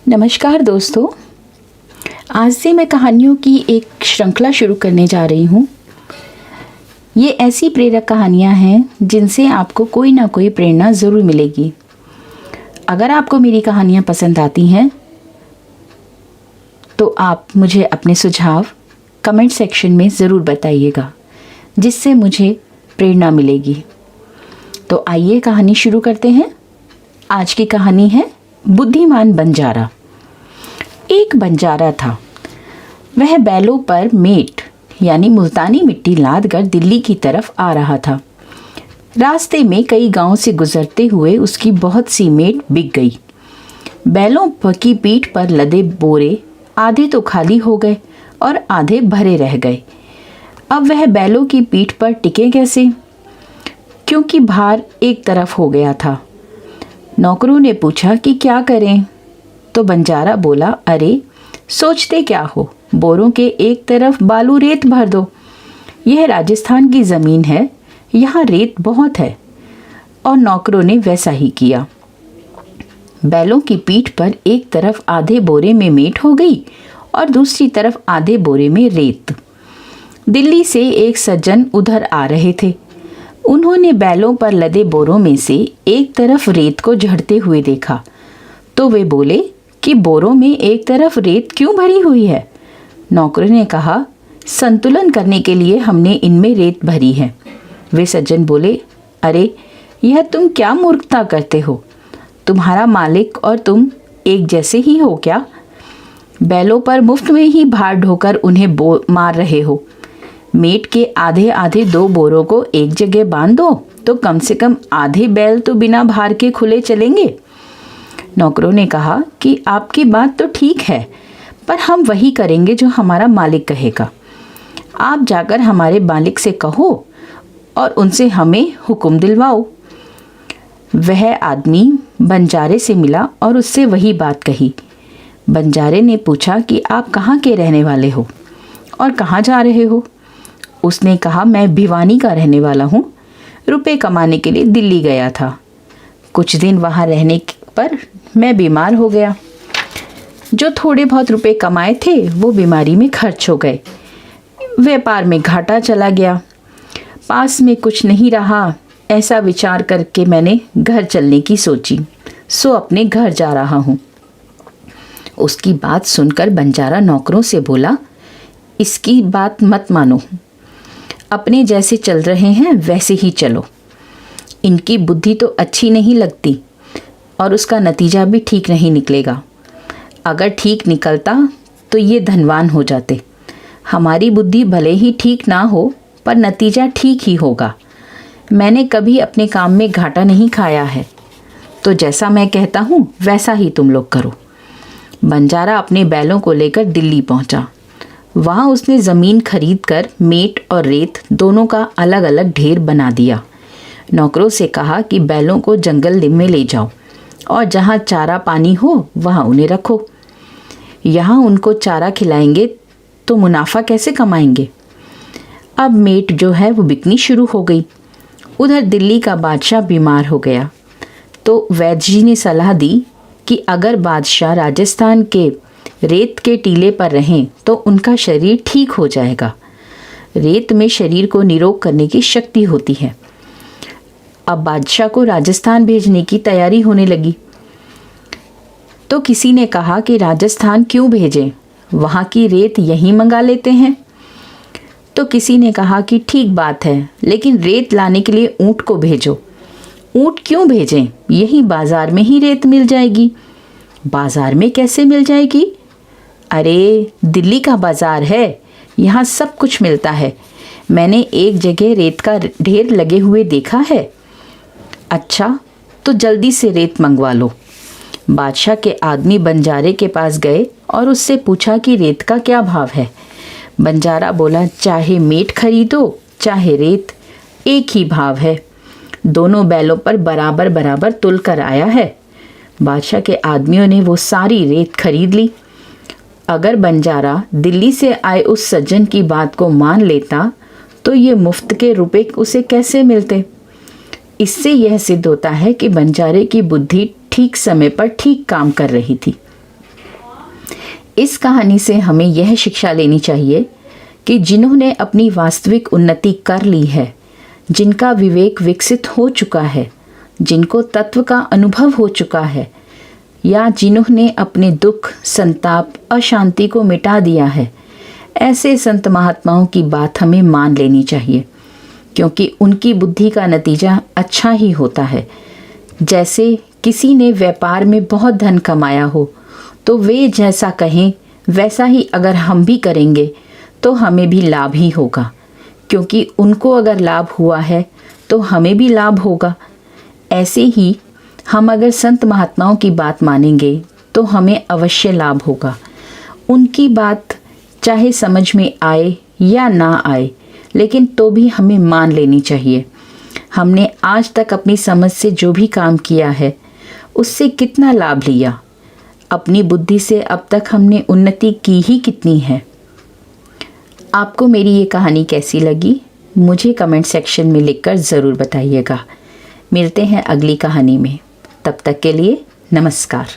नमस्कार दोस्तों, आज से मैं कहानियों की एक श्रृंखला शुरू करने जा रही हूँ। ये ऐसी प्रेरक कहानियाँ हैं जिनसे आपको कोई ना कोई प्रेरणा ज़रूर मिलेगी। अगर आपको मेरी कहानियाँ पसंद आती हैं तो आप मुझे अपने सुझाव कमेंट सेक्शन में ज़रूर बताइएगा, जिससे मुझे प्रेरणा मिलेगी। तो आइए कहानी शुरू करते हैं। आज की कहानी है बुद्धिमान बंजारा। एक बंजारा था। वह बैलों पर मेट यानी मुल्तानी मिट्टी लाद कर दिल्ली की तरफ आ रहा था। रास्ते में कई गांव से गुजरते हुए उसकी बहुत सी मेट बिक गई। बैलों की पीठ पर लदे बोरे आधे तो खाली हो गए और आधे भरे रह गए। अब वह बैलों की पीठ पर टिके कैसे, क्योंकि भार एक तरफ हो गया था। नौकरों ने पूछा कि क्या करें, तो बंजारा बोला, अरे सोचते क्या हो, बोरों के एक तरफ बालू रेत भर दो। यह राजस्थान की ज़मीन है, यहाँ रेत बहुत है। और नौकरों ने वैसा ही किया। बैलों की पीठ पर एक तरफ आधे बोरे में मेट हो गई और दूसरी तरफ आधे बोरे में रेत। दिल्ली से एक सज्जन उधर आ रहे थे। उन्होंने बैलों पर लदे बोरों में से एक तरफ रेत को झड़ते हुए देखा, तो वे बोले कि बोरों में एक तरफ रेत क्यों भरी हुई है। नौकर ने कहा, संतुलन करने के लिए हमने इनमें रेत भरी है। वे सज्जन बोले, अरे यह तुम क्या मूर्खता करते हो, तुम्हारा मालिक और तुम एक जैसे ही हो क्या? बैलों पर मुफ्त में ही भार ढोकर उन्हें मार रहे हो। मेट के आधे आधे दो बोरों को एक जगह बांध दो, तो कम से कम आधे बैल तो बिना भार के खुले चलेंगे। नौकरों ने कहा कि आपकी बात तो ठीक है, पर हम वही करेंगे जो हमारा मालिक कहेगा। आप जाकर हमारे मालिक से कहो और उनसे हमें हुक्म दिलवाओ। वह आदमी बंजारे से मिला और उससे वही बात कही। बंजारे ने पूछा कि आप कहाँ के रहने वाले हो और कहाँ जा रहे हो? उसने कहा, मैं भिवानी का रहने वाला हूँ, रुपए कमाने के लिए दिल्ली गया था। कुछ दिन वहाँ रहने पर मैं बीमार हो गया। जो थोड़े बहुत रुपए कमाए थे वो बीमारी में खर्च हो गए। व्यापार में घाटा चला गया। पास में कुछ नहीं रहा। ऐसा विचार करके मैंने घर चलने की सोची, सो अपने घर जा रहा हूँ। उसकी बात सुनकर बंजारा नौकरों से बोला, इसकी बात मत मानो, अपने जैसे चल रहे हैं वैसे ही चलो। इनकी बुद्धि तो अच्छी नहीं लगती और उसका नतीजा भी ठीक नहीं निकलेगा। अगर ठीक निकलता तो ये धनवान हो जाते। हमारी बुद्धि भले ही ठीक ना हो, पर नतीजा ठीक ही होगा। मैंने कभी अपने काम में घाटा नहीं खाया है, तो जैसा मैं कहता हूँ वैसा ही तुम लोग करो। बंजारा अपने बैलों को लेकर दिल्ली पहुँचा। वहाँ उसने ज़मीन खरीदकर मेट और रेत दोनों का अलग अलग ढेर बना दिया। नौकरों से कहा कि बैलों को जंगल में ले जाओ और जहाँ चारा पानी हो वहाँ उन्हें रखो। यहाँ उनको चारा खिलाएंगे तो मुनाफा कैसे कमाएंगे? अब मेट जो है वो बिकनी शुरू हो गई। उधर दिल्ली का बादशाह बीमार हो गया, तो वैद्य जी ने सलाह दी कि अगर बादशाह राजस्थान के रेत के टीले पर रहें तो उनका शरीर ठीक हो जाएगा। रेत में शरीर को निरोग करने की शक्ति होती है। अब बादशाह को राजस्थान भेजने की तैयारी होने लगी। तो किसी ने कहा कि राजस्थान क्यों भेजें, वहाँ की रेत यहीं मंगा लेते हैं। तो किसी ने कहा कि ठीक बात है, लेकिन रेत लाने के लिए ऊँट को भेजो। ऊँट क्यों भेजें, यहीं बाजार में ही रेत मिल जाएगी। बाजार में कैसे मिल जाएगी? अरे दिल्ली का बाजार है, यहाँ सब कुछ मिलता है। मैंने एक जगह रेत का ढेर लगे हुए देखा है। अच्छा, तो जल्दी से रेत मंगवा लो। बादशाह के आदमी बंजारे के पास गए और उससे पूछा कि रेत का क्या भाव है। बंजारा बोला, चाहे मेट खरीदो चाहे रेत, एक ही भाव है। दोनों बैलों पर बराबर बराबर तुल कर आया है। बादशाह के आदमियों ने वो सारी रेत खरीद ली। अगर बंजारा दिल्ली से आए उस सज्जन की बात को मान लेता तो ये मुफ्त के रुपए उसे कैसे मिलते? इससे यह सिद्ध होता है कि बंजारे की बुद्धि ठीक समय पर ठीक काम कर रही थी। इस कहानी से हमें यह शिक्षा लेनी चाहिए कि जिन्होंने अपनी वास्तविक उन्नति कर ली है, जिनका विवेक विकसित हो चुका है, जिनको तत्व का अनुभव हो चुका है, या जिन्होंने अपने दुख, संताप, अशांति को मिटा दिया है, ऐसे संत महात्माओं की बात हमें मान लेनी चाहिए, क्योंकि उनकी बुद्धि का नतीजा अच्छा ही होता है। जैसे किसी ने व्यापार में बहुत धन कमाया हो, तो वे जैसा कहें वैसा ही अगर हम भी करेंगे तो हमें भी लाभ ही होगा, क्योंकि उनको अगर लाभ हुआ है तो हमें भी लाभ होगा। ऐसे ही हम अगर संत महात्माओं की बात मानेंगे तो हमें अवश्य लाभ होगा। उनकी बात चाहे समझ में आए या ना आए, लेकिन तो भी हमें मान लेनी चाहिए। हमने आज तक अपनी समझ से जो भी काम किया है उससे कितना लाभ लिया, अपनी बुद्धि से अब तक हमने उन्नति की ही कितनी है। आपको मेरी ये कहानी कैसी लगी मुझे कमेंट सेक्शन में लिखकर ज़रूर बताइएगा। मिलते हैं अगली कहानी में, तब तक के लिए नमस्कार।